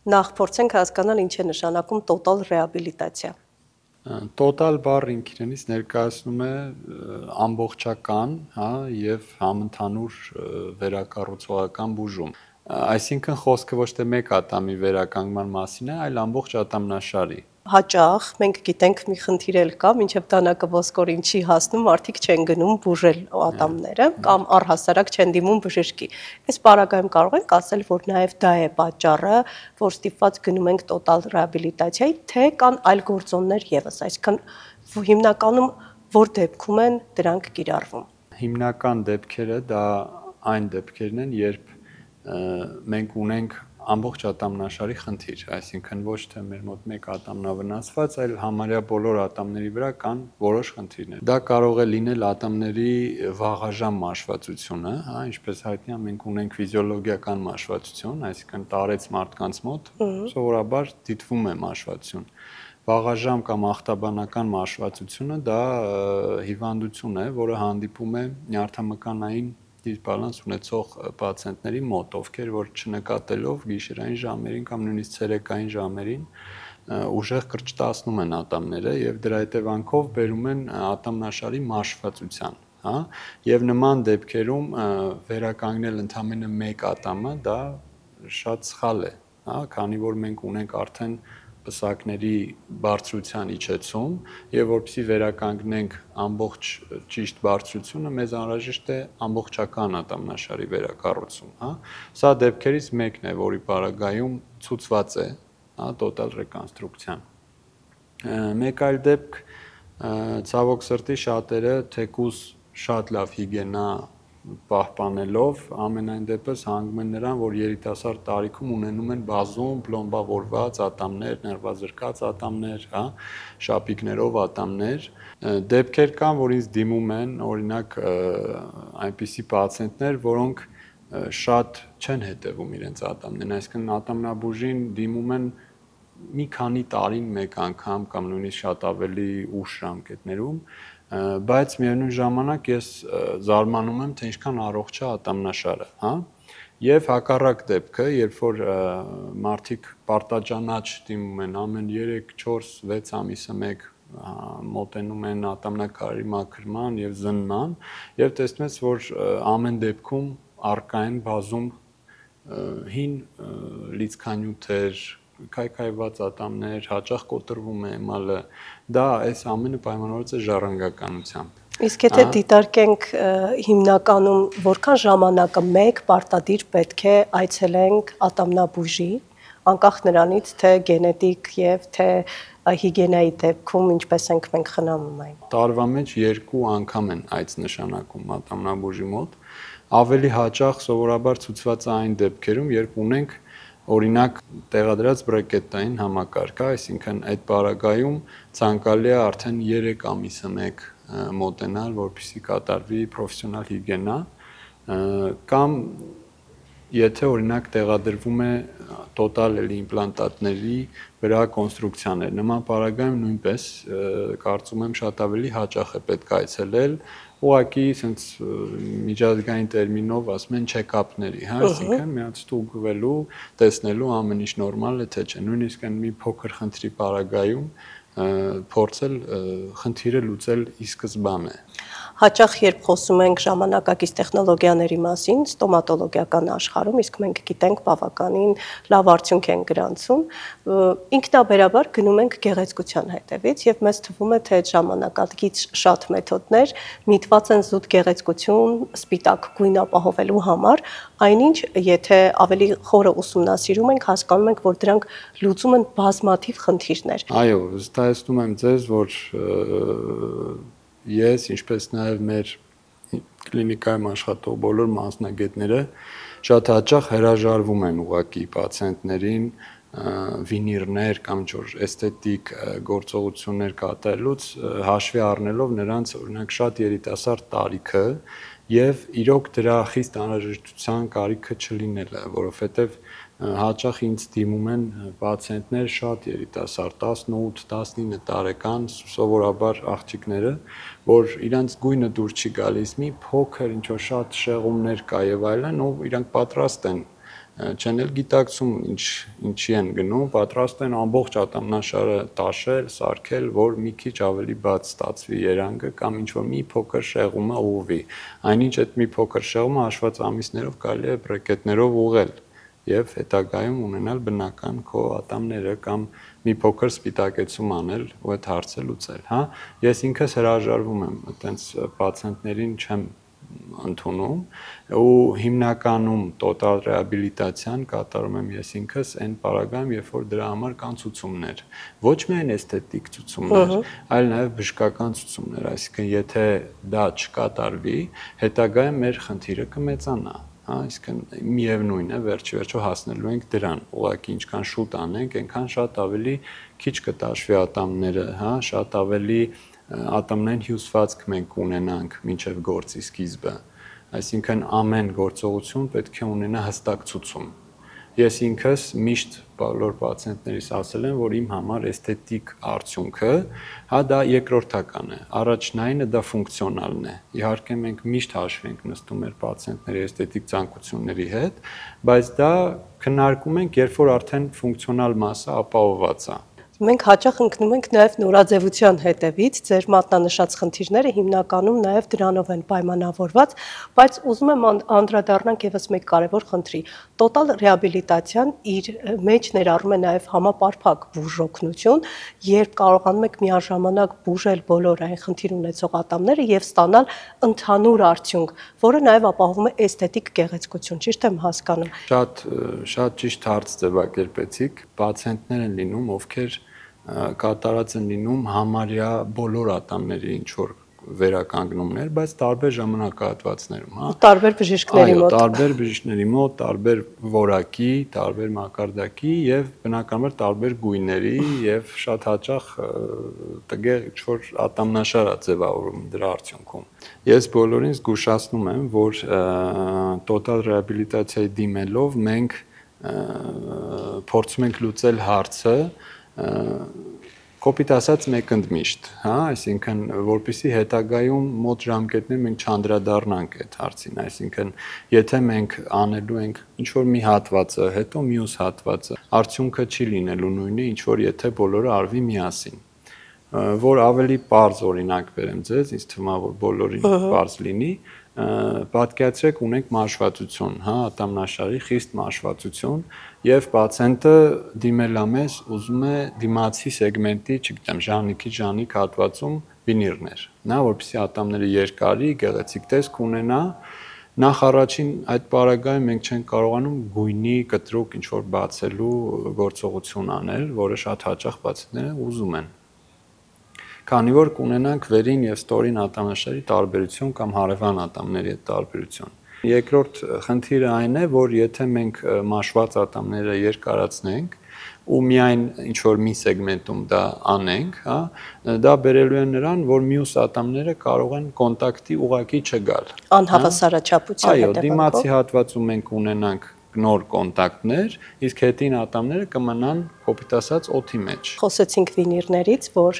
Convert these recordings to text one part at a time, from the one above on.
Նախ փորձենք հասկանալ ինչ է նշանակում տոտալ ռեաբիլիտացիա։ Տոտալ բառը ինքն իրենից ներկայացնում է ամբողջական, եւ համընդհանուր վերակառուցողական բուժում։ Այսինքն խոսքը ոչ թե մեկ ատամի վերականգնման մասին է, այլ ամբողջ ատամնաշարի։ Հաճախ մենք գիտենք մի խնդիր էլ կա, մինչև դանակը ոսկորին չի հասնում, մարդիկ չեն գնում բուժել ատամները կամ առհասարակ չեն դիմում բժշկի։ Այս պարագայում կարող ենք ասել, որ նաև դա է պատճառը, որ ստիպված գնում ենք տոտալ ռեաբիլիտացիայի, թե կան այլ գործոններ եւս, այսինքն հիմնականում որ դեպքում են դրանք կիրառվում։ Հիմնական դեպքերը դա այն դեպքերն են, երբ մենք ունենք ամբողջ ատամնաշարի խնդիր, այսինքն ոչ թե մեր մոտ մեկ ատամն է վնասված, այլ համարյա բոլոր ատամների վրա կան որոշ խնդիրներ։ Դա կարող է լինել ատամների վաղաժամ մաշվածությունը, ինչպես հայտնի է, մենք ունենք ֆիզիոլոգիական մաշվածություն, այսինքն տարեց մարդկանց մոտ սովորաբար դիտվում է մաշվածություն։ Վաղաժամ կամ ախտաբանական մաշվածությունը դա հիվանդություն է, որը հանդիպում է նյարդամկանային դիսբալանս ունեցող պացիենտների մոտ, ովքեր որ չնկատելով գիշերային ժամերին կամ նույնիսկ ցերեկային ժամերին ուժեղ կրճտացնում են ատամները եւ դրա հետևանքով բերում են ատամնաշարի մաշվածության, եւ նման դեպքերում վերականգնել ընդամենը մեկ ատամը դա շատ սխալ է, քանի որ մենք ունենք արդեն պսակների բարձրության իջեցում եւ որպեսզի վերականգնենք ամբողջ ճիշտ բարձրությունը մեզ անհրաժեշտ է ամբողջական ատամնաշարի վերակառուցում, Սա դեպքերից մեկն է, որի պարագայում ցուցված է, տոտալ ռեկոնստրուկցիան։ Մեկ այլ դեպք, ցավոք սրտի շատերը թեկուզ շատ լավ հիգիենա պահպանելով ամենայն դեպս հանգում են նրան, որ երիտասարդ տարիքում ունենում են բազում պլոմբավորված ատամներ, նրբազրկած ատամներ, շապիկներով ատամներ, դեպքեր կան, որ ինձ դիմում են, օրինակ այնպիսի պացիենտներ, որոնք շատ չեն հետևում իրենց ատամներին, այսինքն ատամնաբուժին դիմում են մի քանի տարին մեկ անգամ կամ նույնիսկ շատ ավելի ուշ ժամկետներում, բայց միևնույն ժամանակ ես զարմանում եմ, թե ինչքան առողջ է ատամնաշարը, Եվ հակառակ դեպքը, երբ որ մարդիկ պարտաճանաչ դիմում են ամեն 3, 4, 6 ամիսը մեկ մոտենում են ատամնակարի մաքրման եւ զննման եւ տեսնում ես, որ ամեն դեպքում առկա են բազում հին լիցքանյութեր, քայքայված ատամներ, հաճախ կոտրվում է էմալը, դա այս ամենը պայմանավորված է ժառանգականությամբ։ Իսկ եթե դիտարկենք հիմնականում որքան ժամանակը մեկ պարտադիր պետք է այցելենք ատամնաբուժի, անկախ նրանից, թե գենետիկ եւ թե հիգիենայի դեպքում ինչպես ենք մենք խնամում այն։ Տարվա մեջ 2 անգամ են այց նշանակում ատամնաբուժի մոտ, ավելի հաճախ սովորաբար ցուցված է այն դեպքերում, երբ ունենք օրինակ տեղադրած բրեկետային համակարգ, այսինքն այդ պարագայում ցանկալի է արդեն 3 ամիսը մեկ մոտենալ, որպեսզի կատարվի պրոֆեսիոնալ հիգիենա, կամ եթե օրինակ տեղադրվում է տոտալ իմպլանտատների վրա կոնստրուկցիաներ, նման պարագայում նույնպես կարծում եմ շատ ավելի հաճախ է պետք այցելել, ուղղակի sense միջազգային տերմինով ասում են check-up-ների, այսինքն միած ստուգվելու, տեսնելու ամեն ինչ նորմալ է թե չէ, նույնիսկ այն մի փոքր խնդրի պարագայում փորձել խնդիրը լուծել ի սկզբանե։ Հաճախ երբ խոսում ենք ժամանակակից տեխնոլոգիաների մասին, ստոմատոլոգիական աշխարհում, իսկ մենք գիտենք բավականին լավ արդյունք են գրանցում, ինքնաբերաբար գնում ենք գեղեցկության հետևից եւ մեզ թվում է, թե այդ ժամանակակից շատ մեթոդներ միտված են զուտ գեղեցկություն, սպիտակ գույն ապահովելու համար, այնինչ եթե ավելի խորը ուսումնասիրում ենք, հասկանում ենք, որ դրանք լուծում են բազմաթիվ խնդիրներ։ Այո, վստահեցնում եմ ձեզ, որ ես, ինչպես նաև մեր կլինիկայում աշխատող բոլոր մասնագետները շատ հաճախ հրաժարվում են ուղղակի պացիենտներին վինիրներ կամ ինչ-որ էսթետիկ գործողություններ կատարելուց հաշվի առնելով նրանց օրինակ շատ երիտասարդ տարիքը եւ իրոք դրա խիստ անհրաժեշտության կարիքը չլինելը, որովհետեւ հաճախ ինձ դիմում են պացիենտներ շատ երիտասարդ 18-19 տարեկան սովորաբար աղջիկները, որ իրանց գույնը դուր չի գալիս, մի փոքր ինչ որ շատ շեղումներ կա եւ այլն, ու իրանք պատրաստ են չեն էլ գիտակցում ինչի են գնում, պատրաստ են ամբողջ ատամնաշարը տաշել, սարքել, որ մի քիչ ավելի բաց ստացվի երանգը կամ ինչ որ մի փոքր շեղումը ուղղվի։ Այնինչ այդ մի փոքր շեղումը հաշված ամիսներով կարելի է բրեկետներով ուղղել եւ հետագայում ունենալ բնական քո ատամները կամ մի փոքր սպիտակեցում անել ու այդ հարցը լուծել, հա։ Ես ինքս հրաժարվում եմ այտենց պացիենտներին չեմ ընդունում ու հիմնականում տոտալ ռեաբիլիտացիան կատարում եմ ես ինքս այն պարագայում, երբ որ դրա համար կան ցուցումներ։ Ոչ միայն էսթետիկ ցուցումներ, այլ նաև բժշկական ցուցումներ, այսինքն եթե դա չկատարվի, հետագայում մեր խնդիրը կմեծանա։ Հա, այսինքն միևնույն է, վերջիվերջո հասնելու ենք դրան, ուղղակի ինչքան շուտ անենք, այնքան շատ ավելի քիչ կտաշվի ատամները, հա, շատ ավելի ատամնային հյուսվածք մենք ունենանք մինչև գործի սկիզբը։ Այսինքն ամեն գործողություն պետք է ունենա հստակ ցուցում։ Ես ինքս միշտ բոլոր պացիենտներիս ասել եմ, որ իմ համար էսթետիկ արդյունքը, հա, դա երկրորդական է։ Առաջնայինը դա ֆունկցիոնալն է։ Իհարկե մենք միշտ հաշվի ենք նստում մեր պացիենտների էսթետիկ ցանկությունների հետ, բայց դա քննարկում ենք, երբ որ արդեն ֆունկցիոնալ մասը ապահովված է։ Մենք հաճախ ընկնում ենք նաև նորաձևության հետևից, ձեր մատնանշած խնդիրները հիմնականում նաև դրանով են պայմանավորված, բայց ուզում եմ անդրադառնանք եւս մեկ կարևոր խնդրի։ Տոտալ ռեաբիլիտացիան իր մեջ ներառում է նաև համապարփակ բուժօգնություն, երբ կարողանում եք միաժամանակ բուժել բոլոր այն խնդիր ունեցող ատամները եւ ստանալ ընդհանուր արդյունք, որը նաև ապահովում է էսթետիկ գեղեցկություն, ճիշտ եմ հասկանում։ Շատ ճիշտ հարց ձևակերպեցիք, պացիենտներ են լինում, ովքեր կատարած են լինում համարյա բոլոր ատամների ինչ որ վերականգնումներ, բայց տարբեր ժամանակահատվածներում, հա։ Տարբեր բժիշկների մոտ։ Այո, տարբեր բժիշկների մոտ, տարբեր որակի, տարբեր մակարդակի եւ բնականաբար տարբեր գույների եւ շատ հաճախ տգեղ ինչ որ ատամնաշար է ձևավորում դրա արդյունքում։ Ես բոլորին զգուշացնում եմ, որ տոտալ ռեաբիլիտացիայի դիմելով մենք փորձում ենք լուծել հարցը կոպիտ ասած մեկընդմիշտ, հա, այսինքն որպեսզի հետագայում մոտ ժամկետներ մենք չանդրադառնանք այդ հարցին, այսինքն եթե մենք անելու ենք ինչ որ մի հատվածը, հետո մյուս հատվածը, արդյունքը չի լինելու նույնը, ինչ որ եթե բոլորը արվի միասին։ Որ ավելի པարզ օրինակ բերեմ ձեզ, ինձ թվում է որ բոլորին པարզ լինի, պատկերացրեք ունենք մաշվածություն, հա, ատամնաշարի խիստ մաշվածություն եւ պացիենտը դիմել է մեզ, ուզում է դիմացի սեգմենտի, չգիտեմ, ժանիքից ժանիք հատվածում վինիրներ, նա որպեսզի ատամները երկարի, գեղեցիկ տեսք ունենա, նախ առաջին այդ պարագայում մենք չենք կարողանում գույնի կտրուկ ինչ որ բացելու գործողություն անել, որը շատ հաճախ պացիենտները ուզում են։ Քանի որ կունենանք վերին եւ ստորին ատամնաշարի տարբերություն կամ հարևան ատամների հետ տարբերություն։ Երկրորդ խնդիրը այն է, որ եթե մենք մաշված ատամները երկարացնենք ու միայն ինչ որ մի սեգմենտում դա անենք, հա, դա բերելու է նրան, որ մյուս ատամները կարող են կոնտակտի ուղակի չգալ։ Անհավասարաչափության հետևանքով։ Այո, դիմացի հատվածում մենք ունենանք նոր կոնտակտներ, իսկ հետին ատամները կմնան կոպիտ ասած օդի մեջ։ Խոսեցինք վինիրներից, որ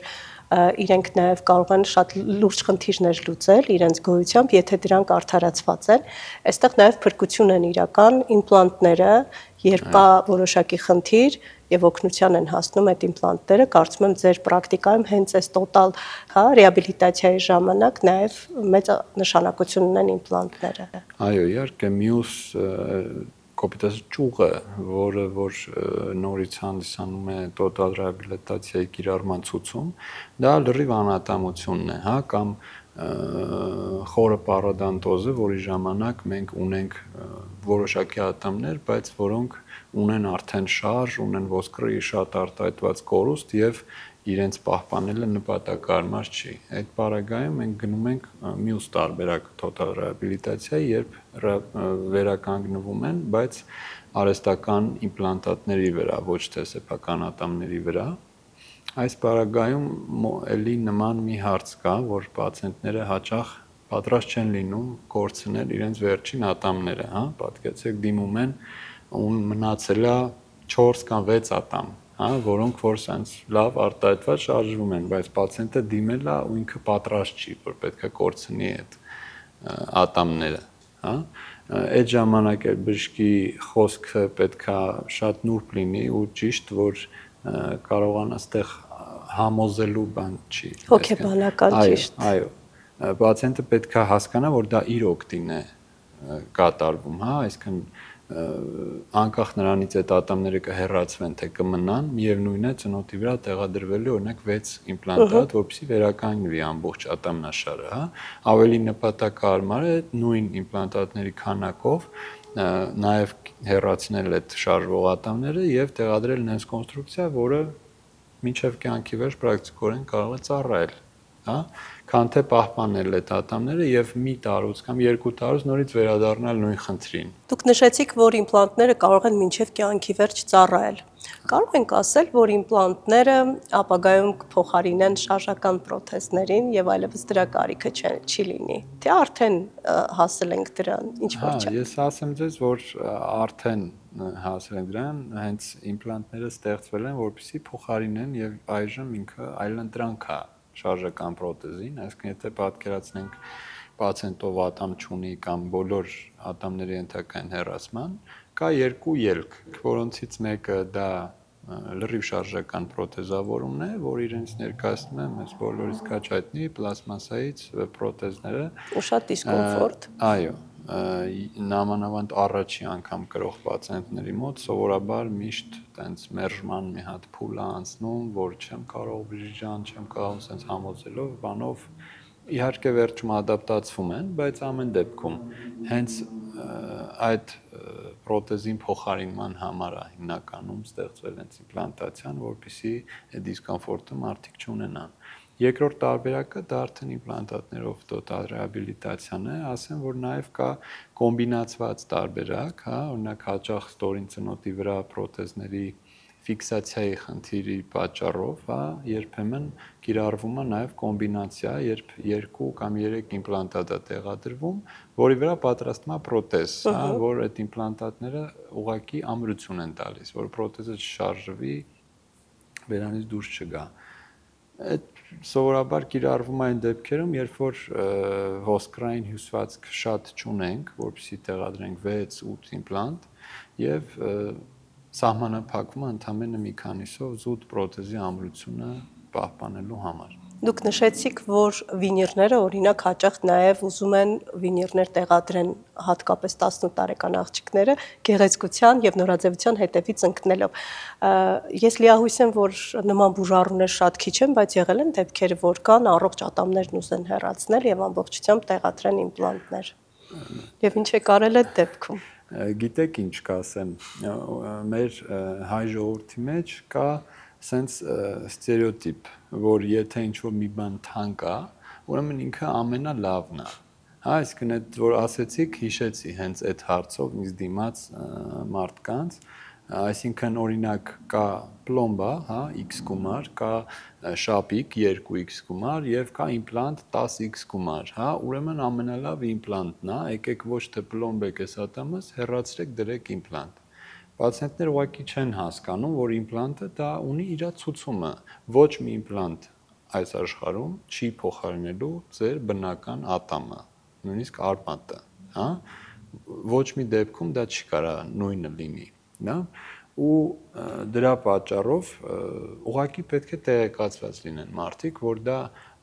իրենք նաև կարող են շատ լուրջ խնդիրներ լուծել իրենց գոյությամբ, եթե դրանք արդարացված են։ Այստեղ նաև փրկություն են իրական իմպլանտները, երբ կա որոշակի խնդիր եւ օգնության են հասնում այդ իմպլանտները, կարծում եմ ձեր պրակտիկայում հենց այս տոտալ, հա, ռեաբիլիտացիայի ժամանակ նաև մեծ նշանակություն ունեն իմպլանտները։ Այո, իհարկե մյուս կոպիտ ասած ճյուղը, որը որ նորից հանդիսանում է տոտալ ռեաբիլիտացիայի կիրառման ցուցում, դա լրիվ անատամությունն է, հա, կամ խորը պարոդոնտոզը, որի ժամանակ մենք ունենք որոշակի ատամներ, բայց որոնք ունեն արդեն շարժ, ունեն ոսկրի շատ արտահայտված կորուստ եւ իրենց պահպանելը նպատակարար չի։ Այդ պարագայում մենք գնում ենք մյուս տարբերակ տոտալ ռեաբիլիտացիայի, երբ վերականգնվում են, բայց արհեստական իմպլանտատների վրա, ոչ թե սեփական ատամների վրա։ Այս պարագայում էլի նման մի հարց կա, որ պացիենտները հաճախ պատրաստ չեն լինում կորցնել իրենց վերջին ատամները, հա, պատկերացրեք դիմում են ու մնացել է 4 կամ 6 ատամ, հա, որոնք որ սենց լավ արտահայտված շարժվում են, բայց պացիենտը դիմել է ու ինքը պատրաստ չի, որ պետք է կորցնի այդ ատամները, հա։ այդ ժամանակ էլ բժշկի խոսքը պետքա շատ նուրբ լինի ու ճիշտ, որ կարողանա այդտեղ համոզելու բան չի։ Հոգեբանական ճիշտ։ Այո, պացիենտը պետքա հասկանա, որ դա իր օգտին է կատարվում, հա, այսինքն անկախ նրանից այդ ատամները կհեռացվեն թե կմնան, միևնույն է ծնոտի վրա տեղադրվելու օրինակ 6 իմպլանտատ, որպեսզի վերականգնվի ամբողջ ատամնաշարը, հա, ավելի նպատակահարմար է նույն իմպլանտատների քանակով նաև հեռացնել այդ շարժվող ատամները եւ տեղադրել նենց կոնստրուկցիա, որը մինչև կյանքի վերջ պրակտիկորեն կարող է ծառայել, հա, քան թե պահպանել այդ ատամները եւ մի տարուց կամ 2 տարուց նորից վերադառնալ նույն խնդրին։ Դուք նշեցիք, որ իմպլանտները կարող են մինչև կյանքի վերջ ծառայել։ Կարող ենք ասել, որ իմպլանտները ապագայում կփոխարինեն շարժական պրոթեզներին եւ այլևս դրա կարիքը չի լինի։ Թե արդեն հասել ենք դրան, ինչ որ չէ։ Ես ասեմ ձեզ, որ արդեն հասել ենք դրան, հենց իմպլանտները ստեղծվել են, որպեսզի փոխարինեն եւ այժմ ինքը այլընտրանք է շարժական պրոթեզին, այսինքն եթե պատկերացնենք պացիենտով ատամ չունի կամ բոլոր ատամների ենթակային հեռացման, կա երկու ելք, որոնցից մեկը դա լրիվ շարժական պրոթեզավորումն է, որ իրենց ներկայացնում է մեզ բոլորիս քաչ հայտնի պլաստմասայից պրոթեզները։ Ու շատ դիսկոմֆորտ։ Այո, նամանավանդ առաջի անգամ կրող պացիենտների մոտ սովորաբար միշտ տենց մերժման մի հատ փուլ է անցնում, որ չեմ կարող բժիշկ, չեմ կարող սենց համոզելով, բանով իհարկե վերջում ադապտացվում են, բայց ամեն դեպքում հենց այդ պրոթեզին փոխարինման համար է հիմնականում ստեղծվել հենց իմպլանտացիան, որպեսզի այդ դիսկոմֆորտը մարդիկ չունենան։ Երկրորդ տարբերակը դա արդեն իմպլանտատներով տոտալ ռեհաբիլիտացիան է, ասեմ, որ նաև կա կոմբինացված տարբերակ, հա, օրինակ հաճախ ստորին ծնոտի վրա պրոթեզների ֆիքսացիայի խնդիրի պատճառով, հա, երբեմն կիրառվում է նաև կոմբինացիա, երբ 2 կամ 3 իմպլանտատ է տեղադրվում, որի վրա պատրաստվում է պրոթեզ, հա, որ այդ իմպլանտատները ուղղակի ամրություն են տալիս, որ պրոթեզը չշարժվի, վերանից դուրս չգա։ Այդ սովորաբար կիրառվում է այն դեպքերում, երբ որ ոսկրային հյուսվածք շատ չունենք, որպեսզի տեղադրենք 6-8 իմպլանտ եւ սահմանափակվում է ընդամենը մի քանիսով զուտ պրոթեզի ամրությունը պահպանելու համար։ Դուք նշեցիք, որ վինիրները օրինակ հաճախ նաև ուզում են վինիրներ տեղադրեն հատկապես 18 տարեկան աղջիկները գեղեցկության եւ նորաձևության հետևից ընկնելով։ Ես լիահույս եմ, որ նման բուժառուներ շատ քիչ են, բայց եղել են դեպքեր, որ կան առողջ ատամներն ուզեն հեռացնել եւ ամբողջությամբ տեղադրեն իմպլանտներ։ Եվ ինչ է կարել այդ դեպքում։ Գիտեք ինչ կասեմ, մեր հայ ժողովրդի մեջ կա սենց ստերեոտիպ, որ եթե ինչ-որ մի բան թանկ է, ուրեմն ինքը ամենալավն է։ Հա, այսինքն այդ որ ասեցիք, հիշեցի հենց այդ հարցով ինձ դիմաց մարդկանց, այսինքն օրինակ կա պլոմբա, հա, X գումար, կա շապիկ 2X գումար եւ կա իմպլանտ 10X գումար, հա, ուրեմն ամենալավ իմպլանտն է, եկեք ոչ թե պլոմբեք էս ատամս, հեռացրեք դրեք իմպլանտ։ Պացիենտները ուղղակի չեն հասկանում, որ իմպլանտը դա ունի իր ցուցումը, ոչ մի իմպլանտ այս աշխարհում չի փոխարինելու ձեր բնական ատամը, նույնիսկ արմատը, հա, ոչ մի դեպքում դա չի կարող նույնը լինի, հա, ու դրա պատճառով ուղղակի պետք է տեղեկացված լինեն մարդիկ, որ դա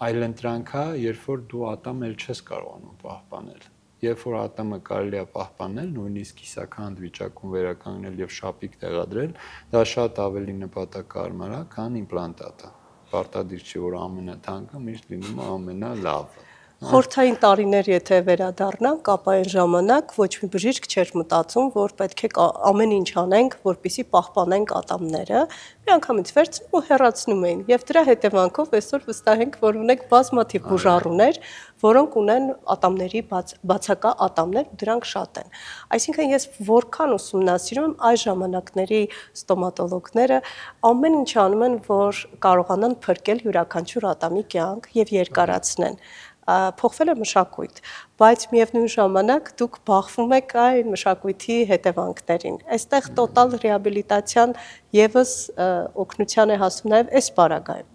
այլընտրանք է, երբ որ դու ատամը չես կարողանում պահպանել։ Երբ որ ատամը կարելի է պահպանել, նույնիսկ կիսաքանդ վիճակում վերականգնել եւ շապիկ տեղադրել, դա շատ ավելի նպատակահարմար է, քան իմպլանտատը։ Պարտադիր չի, որ ամենաթանկը միշտ լինում է ամենալավը։ Խորհրդային տարիներ եթե վերադառնանք, ապա այն ժամանակ ոչ մի բժիշկ չէր մտածում, որ պետք է ամեն ինչ անենք, որպեսզի պահպանենք ատամները, միանգամից վերցնում ու հեռացնում էին։ Եվ դրա հետևանքով այսօր վստահ ենք, որ ունենք բազմաթիվ բուժառուներ, որոնք ունեն ատամների բացակա ատամներ, դրանք շատ են։ Այսինքն ես որքան ուսումնասիրում եմ այս ժամանակների ստոմատոլոգները ամեն ինչ անում են, որ կարողանան փրկել յուրաքանչյուր ատամի կյանք եւ երկարացնեն։ Փոխվել է մշակույթ, բայց միևնույն ժամանակ դուք բախվում եք այն մշակույթի հետևանքներին։ Այստեղ տոտալ ռեհաբիլիտացիան եւս օգնության է հասնում նաեւ այս պարագայում։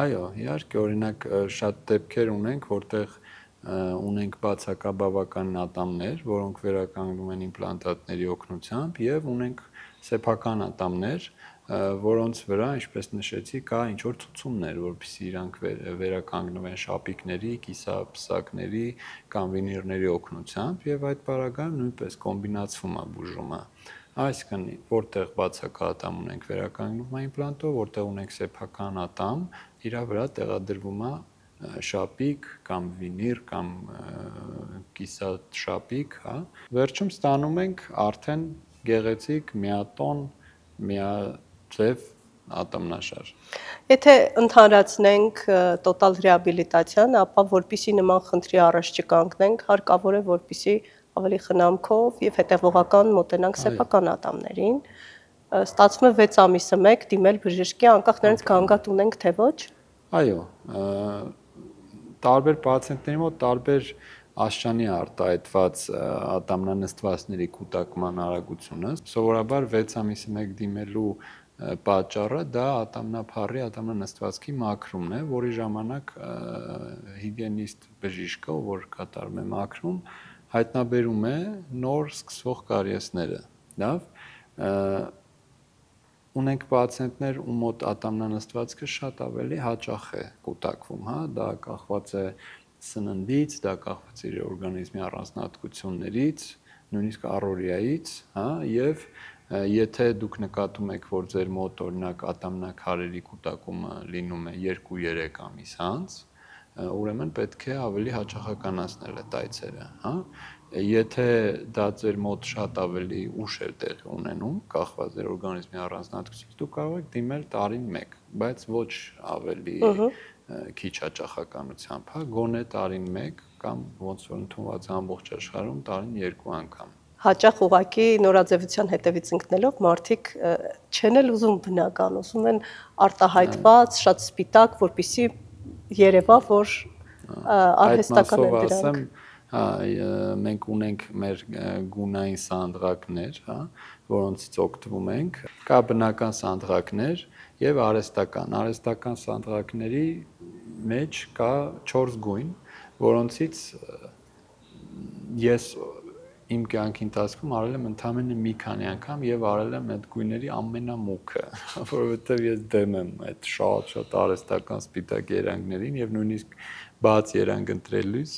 Այո, իհարկե, օրինակ շատ դեպքեր ունենք, որտեղ ունենք բացակաբավական ատամներ, որոնք վերականգնում են իմպլանտատների օգնությամբ, եւ ունենք սեփական ատամներ, որոնց վրա, ինչպես նշեցի, կա ինչ որ ցուցումներ, որպեսզի իրանք վերականգնվեն շապիկների, կիսապսակների կամ վինիրների օգնությամբ, եւ այդ պարագայում նույնպես կոմբինացվում է բուժումը։ Այսինքն, որտեղ բացակա ատամ ունենք վերականգնում է իմպլանտով, որտեղ ունենք սեփական ատամ, իրա վրա տեղադրվում է շապիկ կամ վինիր կամ կիսաշապիկ, հա։ Վերջում ստանում ենք արդեն գեղեցիկ միատոն, միաձև ատամնաշար։ Եթե ընդհանրացնենք տոտալ ռեաբիլիտացիան, ապա որպեսզի նման խնդրի առաջ չկանգնենք, հարկավոր է որպեսզի ավելի խնամքով եւ հետեւողական մոտենանք սեփական ատամներին։ Ստացվում է 6 ամիսը մեկ դիմել բժշկի, անկախ նրանից գանգատ ունենք թե ոչ։ Այո, տարբեր պացիենտների մոտ տարբեր աշճանի արտահայտված ատամնանստվածների կուտակման արագությունը, սովորաբար 6 ամիսը մեկ դիմելու պատճառը դա ատամնափառի ատամնանստվածքի մաքրումն է, որի ժամանակ հիգիենիստ բժիշկը, որ կատարում է մաքրում, հայտնաբերում է նոր սկսվող կարիեսները, լավ։ Ունենք պացիենտներ, ում մոտ ատամնանստվածքը շատ ավելի հաճախ է կուտակվում, հա, դա կախված է սննդից, դա կախված է իր օրգանիզմի առանձնահատկություններից, նույնիսկ առօրյայից, հա, եւ եթե դուք նկատում եք, որ ձեր մոտ օրինակ ատամնաքարերի կուտակումը լինում է 2-3 ամիս անց, ուրեմն պետք է ավելի հաճախականացնել այդ այցերը, հա։ Եթե դա ձեր մոտ շատ ավելի ուշ է տեղի ունենում, կախված ձեր օրգանիզմի առանձնահատկությունից, դուք կարող եք դիմել տարին 1, բայց ոչ ավելի քիչ հաճախականությամբ, հա, գոնե տարին 1 կամ ոնց որ ընդունված է ամբողջ աշխարհում տարին 2 անգամ։ Հաճախ ուղակի նորաձևության հետևից ընկնելով մարդիկ չեն էլ ուզում բնական, ուզում են արտահայտված, շատ սպիտակ, որպեսզի երևա, որ արհեստական են դրանք։ Հա, մենք ունենք մեր գունային սանդղակներ, հա, որոնցից օգտվում ենք, կա բնական սանդղակներ եւ արհեստական։ Արհեստական սանդղակների մեջ կա 4 գույն, որոնցից ես իմ կյանքի ընթացքում արել եմ ընդամենը մի քանի անգամ եւ արել եմ այդ գույների ամենամուքը, որովհետեւ ես դեմ եմ այդ շատ արհեստական սպիտակ երանգներին եւ նույնիսկ բաց երանգ ընտրելուց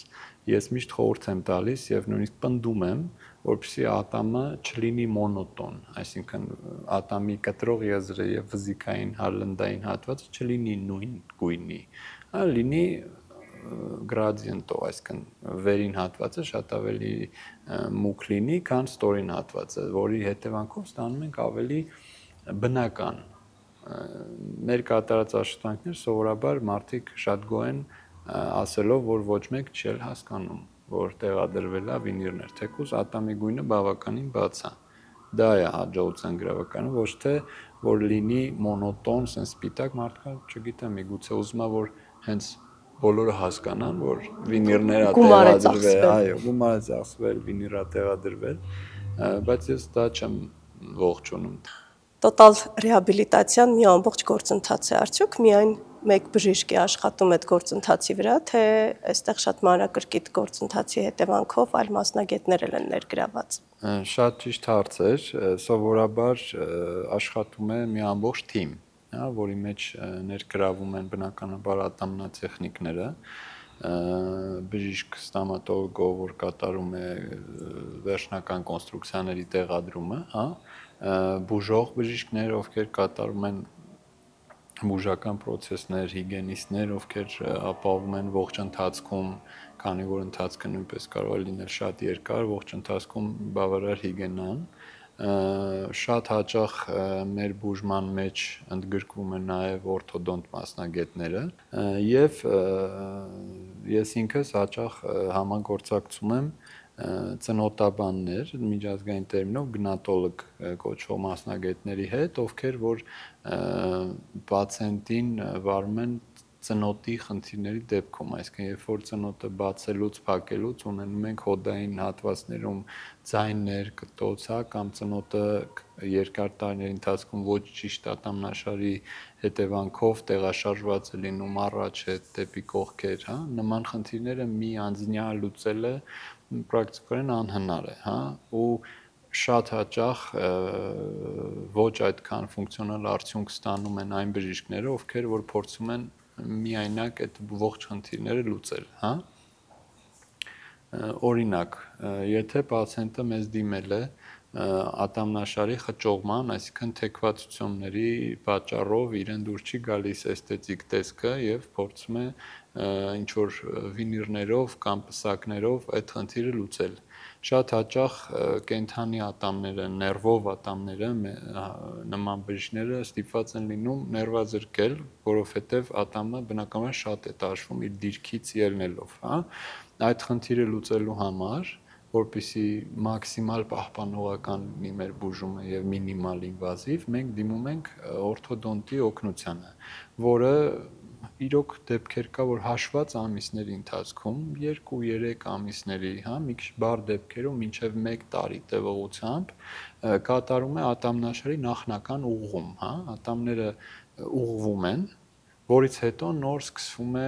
ես միշտ խորհուրդ եմ տալիս եւ նույնիսկ պնդում եմ, որպեսզի ատամը չլինի մոնոտոն, այսինքն ատամի կտրող եզրը եւ ֆիզիկային հալնդային հատվածը չլինի նույն գույնի, այլ լինի գրադիենտով, այսինքն վերին հատվածը շատ ավելի մուգ լինի, քան ստորին հատվածը, որի հետևանքով ստանում ենք ավելի բնական։ Մեր կատարած աշխատանքներ սովորաբար մարդիկ շատ գոհ են ասելով, որ ոչ մեկ չի հասկանում, որ տեղադրվել է վինիրներ, թեկուզ ատամի գույնը բավականին բաց է։ Դա է հաջողության գրավականը, ոչ թե որ լինի մոնոտոն, sense սպիտակ, մարդկա, չգիտեմ, միգուցե ուզում է որ հենց բոլորը հասկանան, որ վինիրները տեղադրվել, այո, գումար է ծախսվել, վինիրա տեղադրվել, բայց ես դա չեմ ողջունում։ Տոտալ ռեաբիլիտացիան մի ամբողջ գործընթաց է, արդյոք միայն մեկ բժիշկ է աշխատում այդ գործընթացի վրա, թե այստեղ շատ մանրակրկիտ գործընթացի հետևանքով այլ մասնագետներ են ներգրաված։ Շատ ճիշտ հարց էր, սովորաբար աշխատում է մի ամբողջ թիմ, հա, որի մեջ ներգրավում են բնականաբար ատամնատեխնիկները, բժիշկ ստոմատոլոգը, որ կատարում է վերջնական կոնստրուկցիաների տեղադրումը, հա, բուժող բժիշկներ, ովքեր կատարում են բուժական պրոցեսներ, հիգիենիստներ, ովքեր ապահովում են ողջ ընթացքում, քանի որ ընթացքը նույնպես կարող է լինել շատ երկար, ողջ ընթացքում բավարար հիգիենան, շատ հաճախ մեր բուժման մեջ ընդգրկվում են նաև օրթոդոնտ մասնագետները եւ ես ինքս հաճախ համագործակցում եմ ծնոտաբաններ, միջազգային տերմինով գնատոլոգ կոչվող մասնագետների հետ, ովքեր որ պացիենտին վարում են ծնոտի խնդիրների դեպքում, այսինքն երբ որ ծնոտը բացելուց, փակելուց ունենում ենք հոդային հատվածներում ձայներ, կտոց, կամ ծնոտը երկար տարիների ընթացքում ոչ ճիշտ ատամնաշարի հետևանքով տեղաշարժված է լինում առաջ հետ դեպի կողքեր, նման խնդիրները մի անձնյա լուծելը պրակտիկորեն անհնար է, ու շատ հաճախ ոչ այդքան ֆունկցիոնալ արդյունք ստանում են այն բժիշկները, ովքեր որ փորձում են միայնակ այդ ողջ խնդիրները լուծել, Օրինակ, եթե պացիենտը մեզ դիմել է ատամնաշարի խճողման, այսինքն թեքվածությունների պատճառով իրեն դուր չի գալիս էսթետիկ տեսքը եւ փորձում է ինչ որ վինիրներով կամ պսակներով այդ խնդիրը լուծել։ Շատ հաճախ կենթանի ատամները, ներվով ատամները նման բժիշկները ստիպված են լինում ներվազրկել, որովհետև ատամը բնականաբար շատ է տաշվում իր դիրքից ելնելով, Այդ խնդիրը լուծելու համար, որպեսզի մաքսիմալ պահպանողական լինի մեր բուժումը եւ մինիմալ ինվազիվ, մենք դիմում ենք օրթոդոնտի օգնությանը, որը իրոք դեպքեր կա, որ հաշված ամիսների ընթացքում 2-3 ամիսների, մի քիչ բար դեպքերում մինչև 1 տարի տևողությամբ կատարում է ատամնաշարի նախնական ուղղում, ատամները ուղղվում են, որից հետո նոր սկսվում է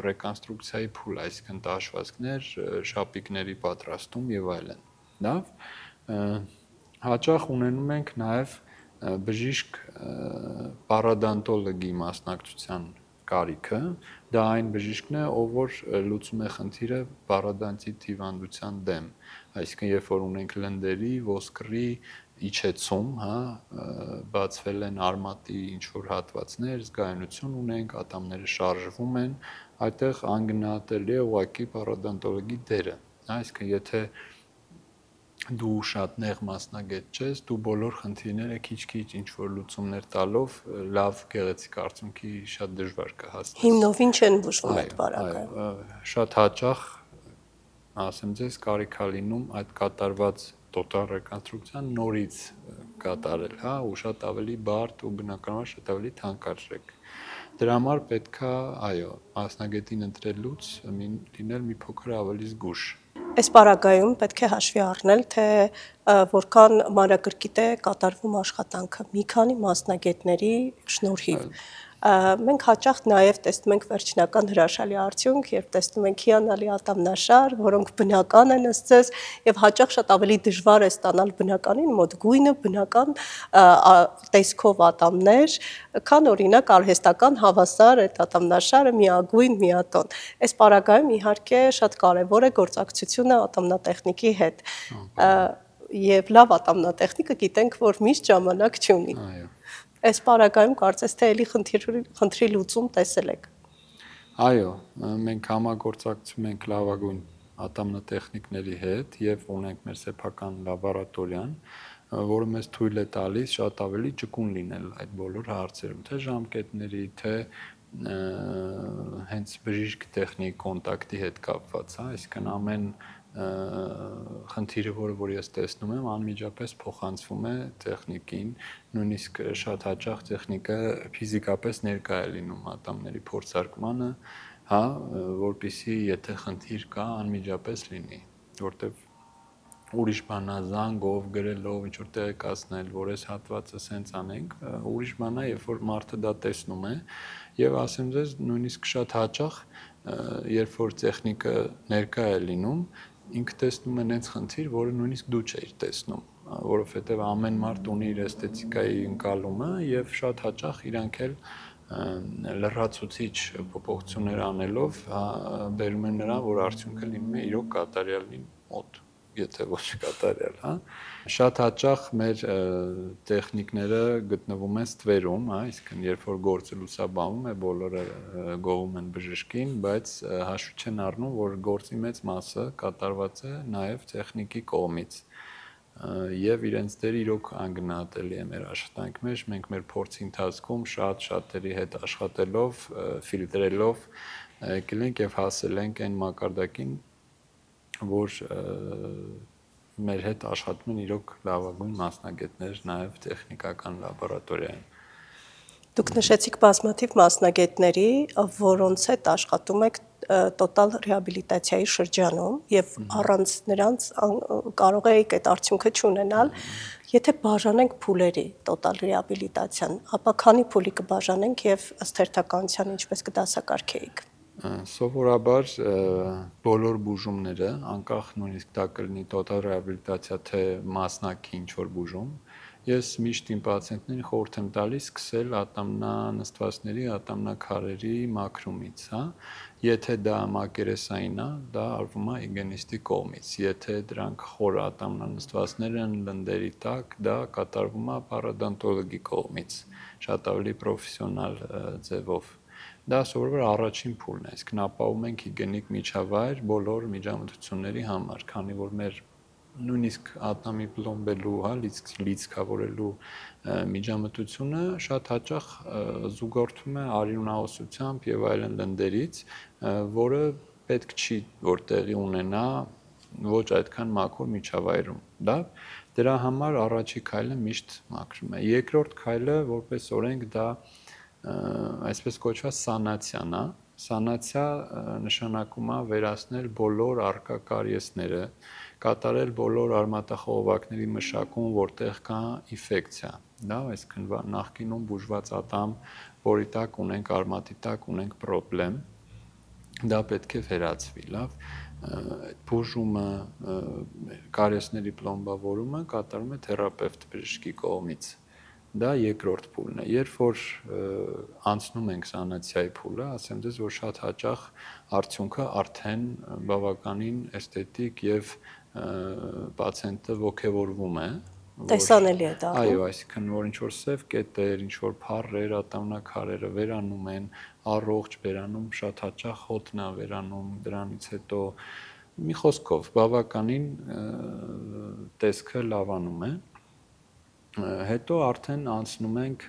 ռեկոնստրուկցիայի փուլ, այսինքն տաշվածքներ, շապիկների պատրաստում եւ այլն։ Լավ, հաճախ ունենում ենք նաեւ բժիշկ պարադոնտոլոգի մասնակցության կարիքը, դա այն բժիշկն է, ով որ լուծում է խնդիրը պարադոնտիտ հիվանդության դեմ, այսինքն երբ որ ունենք լնդերի, ոսկրի իջեցում, բացվել են արմատի ինչ որ հատվածներ, զգայունություն ունենք, ատամները շարժվում են, այդտեղ անգնահատելի է ուղղակի պարադոնտոլոգի դերը, այսինքն եթե դու շատ նեղ մասնագետ չես, դու բոլոր խնդիրները քիչ-քիչ ինչ որ լուծումներ տալով լավ գեղեցիկ արդյունքի շատ դժվար կհասնես։ Հիմնովին չեն բուժվում այդ բարակայում։ Շատ հաճախ, ասեմ ձեզ, կարիք է լինում այդ կատարված տոտալ ռեկոնստրուկցիան նորից կատարել, ու շատ ավելի բարդ ու բնականաբար շատ ավելի թանկարժեք։ Դրա համար պետքա, մասնագետին ընտրելուց լինել մի փոքր ավելի զգուշ։ Այս պարագայում պետք է հաշվի առնել, թե որքան մանրակրկիտ է կատարվում աշխատանքը մի քանի մասնագետների շնորհիվ։ Մենք հաճախ նաև տեսնում ենք վերջնական հրաշալի արդյունք, երբ տեսնում ենք հիանալի ատամնաշար, որոնք բնական են ըստ եւ հաճախ շատ ավելի դժվար է ստանալ բնականին մոտ գույնը, բնական տեսքով ատամներ, քան օրինակ արհեստական հավասար այդ ատամնաշարը միագույն, միատոն։ Այս պարագայում իհարկե շատ կարևոր է գործակցությունը ատամնատեխնիկի հետ։ Եվ լավ ատամնատեխնիկը գիտենք, որ միշտ ժամանակ չունի։ Այս պարագայում կարծես թե էլի խնդրի լուծում տեսել եք։ Այո, մենք համագործակցում ենք լավագույն ատամնատեխնիկների հետ եւ ունենք մեր սեփական լաբորատորիան, որը մեզ թույլ է տալիս շատ ավելի ճկուն լինել այդ բոլոր հարցերում, թե ժամկետների, թե հենց բժիշկ տեխնիկի կոնտակտի հետ կապված, այսինքն ամեն խնդիրը, որ ես տեսնում եմ, անմիջապես փոխանցվում է տեխնիկին, նույնիսկ շատ հաճախ տեխնիկը ֆիզիկապես ներկա է լինում ատամների փորձարկմանը, որպեսզի եթե խնդիր կա, անմիջապես լինի, որտեվ ուրիշ բան է զանգով, գրելով, ինչ որ տեղեկացնել, որ այս հատվածը սենց անենք, ուրիշ բան է, երբ որ մարդը դա տեսնում է, եւ ասեմ ձեզ, նույնիսկ շատ հաճախ, երբ որ տեխնիկը ներկա է լինում, ինքը տեսնում է այնց խնդիր, որը նույնիսկ դու չէիր տեսնում, որովհետև ամեն մարդ ունի իր էսթետիկայի ընկալումը եւ շատ հաճախ իրանք էլ լրացուցիչ փոփոխություններ անելով բերում են նրան, որ արդյունքը լինում է իրոք կատարյալի մոտ, եթե ոչ կատարյալ, Շատ հաճախ մեր տեխնիկները գտնվում են ստվերում, այսինքն երբ որ գործը լուսաբանվում է, բոլորը գովում են բժշկին, բայց հաշվի չեն առնում, որ գործի մեծ մասը կատարված է նաև տեխնիկի կողմից։ Եվ իրենց դերը իրոք անգնահատելի է մեր աշխատանքի մեջ, մենք մեր փորձի ընթացքում շատ-շատերի հետ աշխատելով, ֆիլտրելով եկել ենք եւ հասել ենք այն մակարդակին, որ մեր հետ աշխատում են իրոք լավագույն մասնագետներ նաև տեխնիկական լաբորատորիայում։ Դուք նշեցիք բազմաթիվ մասնագետների, որոնց հետ աշխատում եք տոտալ ռեաբիլիտացիայի շրջանում եւ առանց նրանց կարող եք այդ արդյունքը չունենալ։ Եթե բաժանենք փուլերի տոտալ ռեաբիլիտացիան, ապա քանի փուլի կբաժանենք եւ ըստ հերթականության ինչպես կդասակարգեիք։ Սովորաբար բոլոր բուժումները, անկախ նույնիսկ դա կլինի տոտալ ռեաբիլիտացիա, թե մասնակի ինչ-որ բուժում, ես միշտ իմ պացիենտներին խորհուրդ եմ տալիս սկսել ատամնանստվածների, ատամնաքարերի մաքրումից, հա։ Եթե դա մակերեսային է, դա արվում է հիգիենիստի կողմից։ Եթե դրանք խոր ատամնանստվածներ են լնդերի տակ, դա կատարվում է պարոդոնտոլոգի կողմից, շատ ավելի պրոֆեսիոնալ ձևով։ Դա սովորաբար առաջին փուլն է, իսկ ապահովում ենք հիգիենիկ միջավայր բոլոր միջամտությունների համար, քանի որ մեր նույնիսկ ատամի պլոմբելու, հա, լիցքավորելու միջամտությունը շատ հաճախ զուգորդվում է արյունահոսությամբ եւ այլն լնդերից, որը պետք չի որ տեղի ունենա ոչ այդքան մաքուր միջավայրում։ Դրա համար առաջի քայլը միշտ մաքրում է։ Երկրորդ քայլը որպես օրենք դա այսպես կոչված սանացիան է։ Սանացիա նշանակում է վերացնել բոլոր առկա կարիեսները, կատարել բոլոր արմատախողովակների մշակում, որտեղ կա ինֆեկցիա, դա, այսինքն նախկինում բուժված ատամ, որի տակ ունենք արմատի տակ ունենք պրոբլեմ, դա պետք է վերացվի, լավ։ Այդ բուժումը, կարիեսների պլոմբավորումը կատարվում է թերապևտ բժշկի կողմից։ Դա երկրորդ փուլն է։ Երբ որ անցնում ենք սանացիայի փուլը, ասեմ ձեզ, որ շատ հաճախ արդյունքը արդեն բավականին էսթետիկ եւ պացիենտը ոգևորվում է։ Տեսանելի է դա։ Այո, այսինքն որ ինչ որ սև կետեր, ինչ որ փառեր, ատամնաքարերը վերանում են, առողջ վերանում, շատ հաճախ հոտն է վերանում, դրանից հետո մի խոսքով բավականին տեսքը լավանում է։ Հետո արդեն անցնում ենք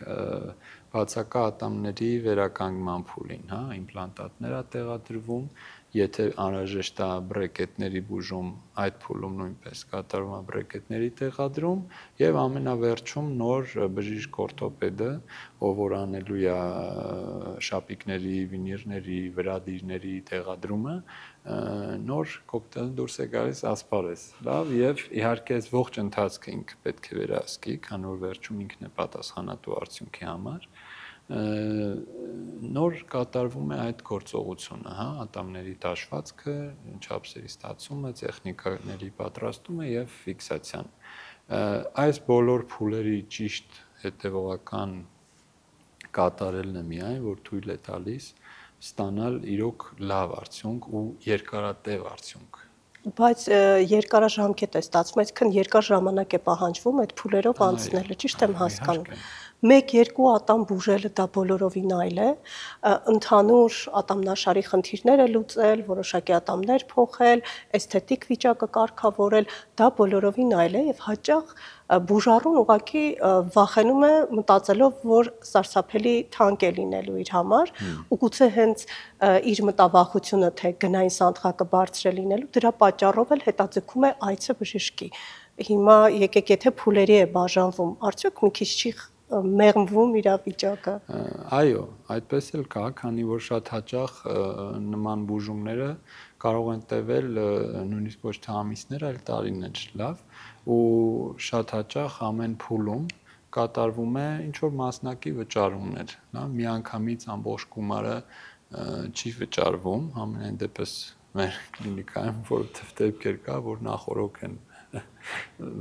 բացակա ատամների վերականգնման փուլին, հա, իմպլանտատներ է տեղադրվում, եթե անհրաժեշտ է բրեկետների բուժում, այդ փուլում նույնպես կատարվում է բրեկետների տեղադրում եւ ամենավերջում նոր բժիշկ օրթոպեդը, ով որ անելու է շապիկների, վինիրների, վրադիրների տեղադրումը, նոր կոկտեյլ դուրս է գալիս ասպարեզ, լավ, եւ իհարկե այս ողջ ընթացքը ինքը պետք է վերահսկի, քանի որ վերջում ինքն է պատասխանատու արդյունքի համար, նոր կատարվում է այդ գործողությունը, հա, ատամների դաշվածքը, չափսերի ստացումը, տեխնիկաների պատրաստումը եւ ֆիքսացիան։ Այս բոլոր փուլերի ճիշտ հետեւողական կատարելն է միայն, որ թույլ է տալիս ստանալ իրոք լավ արդյունք ու երկարատև արդյունք։ Բայց երկարաժամկետ է ստացվում, այսինքն երկար ժամանակ է պահանջվում այդ փուլերով անցնելը, ճիշտ եմ հասկանում։ 1-2 ատամ բուժելը դա բոլորովին այլ է, ընդհանուր ատամնաշարի խնդիրները լուծել, որոշակի ատամներ փոխել, էսթետիկ վիճակը կարգավորել, դա բոլորովին այլ է եւ հաճախ բուժառուն ուղղակի վախենում է մտածելով, որ սարսափելի թանկ է լինելու իր համար, ու գուցե հենց իր մտավախությունը, թե գնային սանդղակը բարձր է լինելու, դրա պատճառով էլ հետաձգում է այցը բժշկի։ Հիմա եկեք, եթե փուլերի է բաժանվում, արդյոք մի քիչ չի մեղմվում իրավիճակը։ Այո, այդպես էլ կա, քանի որ շատ հաճախ նման բուժումները կարող են տևել նույնիսկ ոչ թե ամիսներ, այլ տարիներ, լավ, ու շատ հաճախ ամեն փուլում կատարվում է ինչ որ մասնակի վճարումներ, լավ, միանգամից ամբողջ գումարը չի վճարվում, ամենայն դեպս մեր կլինիկայում, որովհետև դեպքեր կա, որ նախօրոք են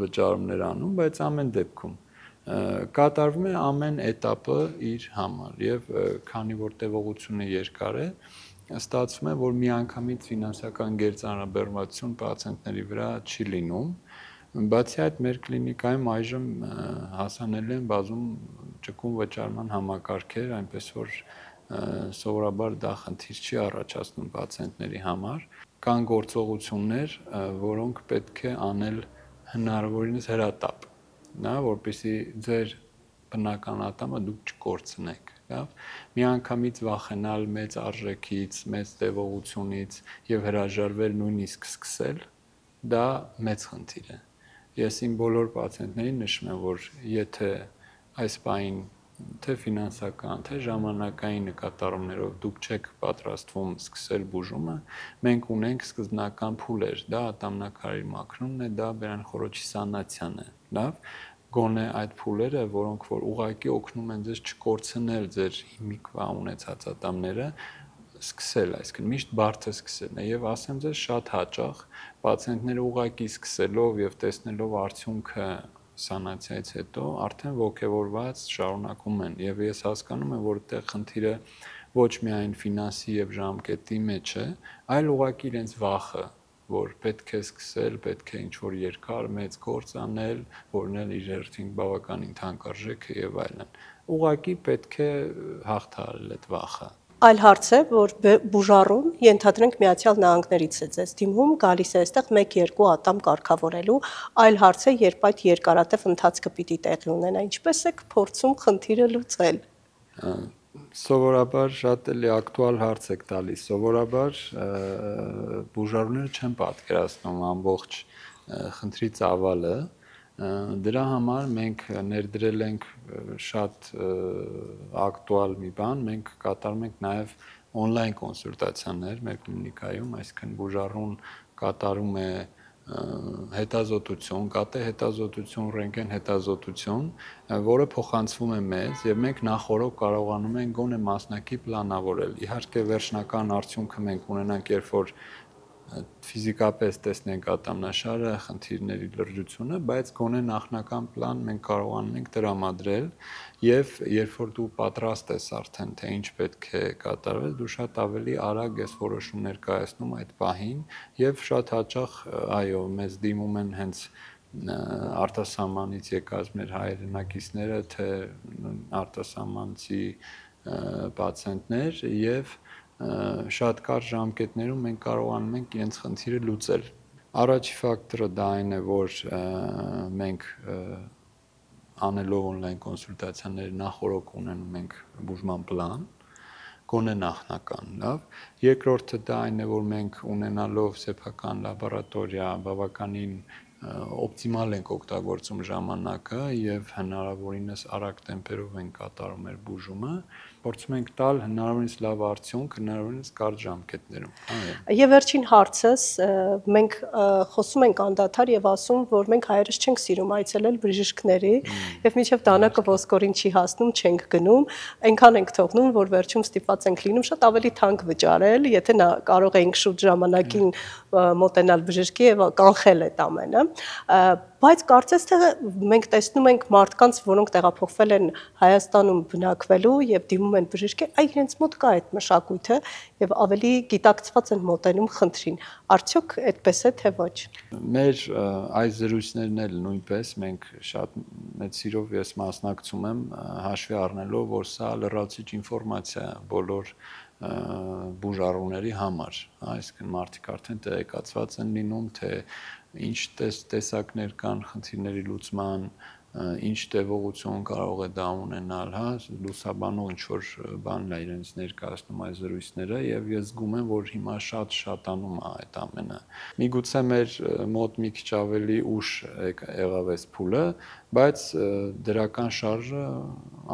վճարումներ անում, բայց ամեն դեպքում կատարվում է ամեն էտապը իր համար եւ քանի որ տևողությունը երկար է, ստացվում է, որ միանգամից ֆինանսական գերծանրաբեռնվածություն պացիենտների վրա չի լինում, բացի այդ մեր կլինիկայում այժմ հասանելի են բազում ճկուն վճարման համակարգեր, այնպես որ սովորաբար դա խնդիր չի առաջացնում պացիենտների համար, կան գործողություններ, որոնք պետք է անել հնարավորինս հրատապ, նա որպեսզի ձեր բնական ատամը դուք չկորցնեք, լավ, միանգամից վախենալ մեծ արժեքից, մեծ տևողությունից եւ հրաժարվել նույնիսկ սկսել, դա մեծ խնդիր է։ Ես իմ բոլոր պացիենտներին նշում եմ, որ եթե այս պահին թե ֆինանսական, թե ժամանակային նկատառումներով դուք չեք պատրաստվում սկսել բուժումը, մենք ունենք սկզբնական փուլեր, դա ատամնակարի մաքրումն է, դա բերանխորոչի սանացիան է, լավ, գոնե այդ փուլերը, որոնք որ ուղղակի օգնում են ձեզ չկորցնել ձեր հիմիկվա ունեցած ատամները, սկսել, այսինքն միշտ բարդ է սկսելն է եւ ասեմ ձեզ շատ հաճախ պացիենտները ուղղակի սկսելով եւ տեսնելով արդյունքը սանացիայից հետո արդեն ողջևորված շարունակում են եւ ես հասկանում եմ որ այդտեղ խնդիրը ոչ միայն ֆինանսի եւ ժամկետի մեջ է, այլ ուղղակի իրենց վախը, որ պետք է սկսել, պետք է ինչ-որ երկար մեծ գործ անել, որն էլ իր հերթին բավականին թանկարժեք է եւ այլն։ Ուղղակի պետք է հաղթահարել այդ վախը։ Այլ հարց է, որ բուժառուն ենթադրենք Միացյալ Նահանգներից է ձեզ դիմում, գալիս է այստեղ 1-2 ատամ կարգավորելու, այլ հարց է, երբ այդ երկարատև ընթացքը պիտի տեղի ունենա, ինչպես եք փորձում խնդիրը լուծել։ Սովորաբար շատ էլի ակտուալ հարց եք տալիս, սովորաբար բուժառուները չեն պատկերացնում ամբողջ խնդրի ծավալը, դրա համար մենք ներդրել ենք շատ ակտուալ մի բան, մենք կատարում ենք նաև on-line կոնսուլտացիաներ մեր կլինիկայում, այսինքն բուժառուն կատարում է հետազոտություն, կատե հետազոտություն, ռենտգեն հետազոտություն, որը փոխանցվում է մեզ եւ մենք նախորդ կարողանում ենք գոնե մասնակի պլանավորել։ Իհարկե վերջնական արդյունքը մենք ունենանք, երբ որ ֆիզիկապես տեսնենք ատամնաշարը, խնդիրների լրջությունը, բայց գոնե նախնական պլան մենք կարողանում ենք տրամադրել եւ երբ որ դու պատրաստ ես արդեն թե ինչ պետք է կատարվի, դու շատ ավելի արագ ես որոշումներ կայացնում այդ պահին եւ շատ հաճախ այո, մեզ դիմում են հենց արտասահմանից եկած մեր հայրենակիցները, թե արտասահմանցի պացիենտներ եւ շատ կարճ ժամկետներում մենք կարողանում ենք իրենց խնդիրը լուծել։ Առաջի ֆակտորը դա այն է, որ մենք անելով on-line կոնսուլտացիաների նախորդ ունենում ենք բուժման պլան, գոնե նախնական, լավ։ Երկրորդը դա այն է, որ մենք ունենալով սեփական լաբորատորիա բավականին օպտիմալ ենք օգտագործում ժամանակը եւ հնարավորինս արագ տեմպերով ենք կատարում մեր բուժումը, փորձում ենք տալ հնարավորինս լավ արդյունք, հնարավորինս կարճ ժամկետներում։ Եվ վերջին հարցս, մենք խոսում ենք անդադար եւ ասում, որ մենք հայերս չենք սիրում այցելել բժիշկների եւ մինչեւ դանակը ոսկորին չի հասնում, չենք գնում, այնքան ենք թողնում, որ վերջում ստիպված ենք լինում շատ ավելի թանկ վճարել, եթե նա կարող էինք շուտ ժամանակին մոտենալ բժշկի եւ կանխել այդ ամենը։ Բայց կարծես թե մենք տեսնում ենք մարդկանց, որոնք տեղափոխվել են Հայաստանում բնակվելու եւ դիմում են բժշկի, այ իրենց մոտ կա այդ մշակույթը եւ ավելի գիտակցված են մոտենում խնդրին։ Արդյոք այդպես է թե ոչ։ Մեր այս զրույցներն էլ նույնպես մենք շատ մեծ սիրով ես մասնակցում եմ, հաշվի առնելով, որ սա լրացուցիչ ինֆորմացիա է բոլոր բուժառուների համար, այսինքն մարդիկ արդեն տեղեկացված են լինում, թե ինչ տեսակներ կան խնդիրների լուծման, ինչ տևողություն կարող է դա ունենալ, հա, լուսաբանող ինչ որ բան է իրենց ներկայացնում այս զրույցները եւ ես զգում եմ, որ հիմա շատ շատանում է այդ ամենը։ Միգուցե մեր մոտ մի քիչ ավելի ուշ եղավ այս փուլը, բայց դրական շարժը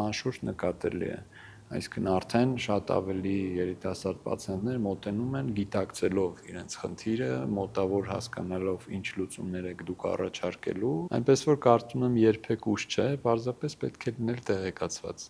անշուշտ նկատելի է։ Այսինքն արդեն շատ ավելի երիտասարդ պացիենտներ մոտենում են գիտակցելով իրենց խնդիրը, մոտավոր հասկանալով ինչ լուծումներ եք դուք առաջարկելու, այնպես որ կարծում եմ երբեք ուշ չէ, պարզապես պետք է լինել տեղեկացված։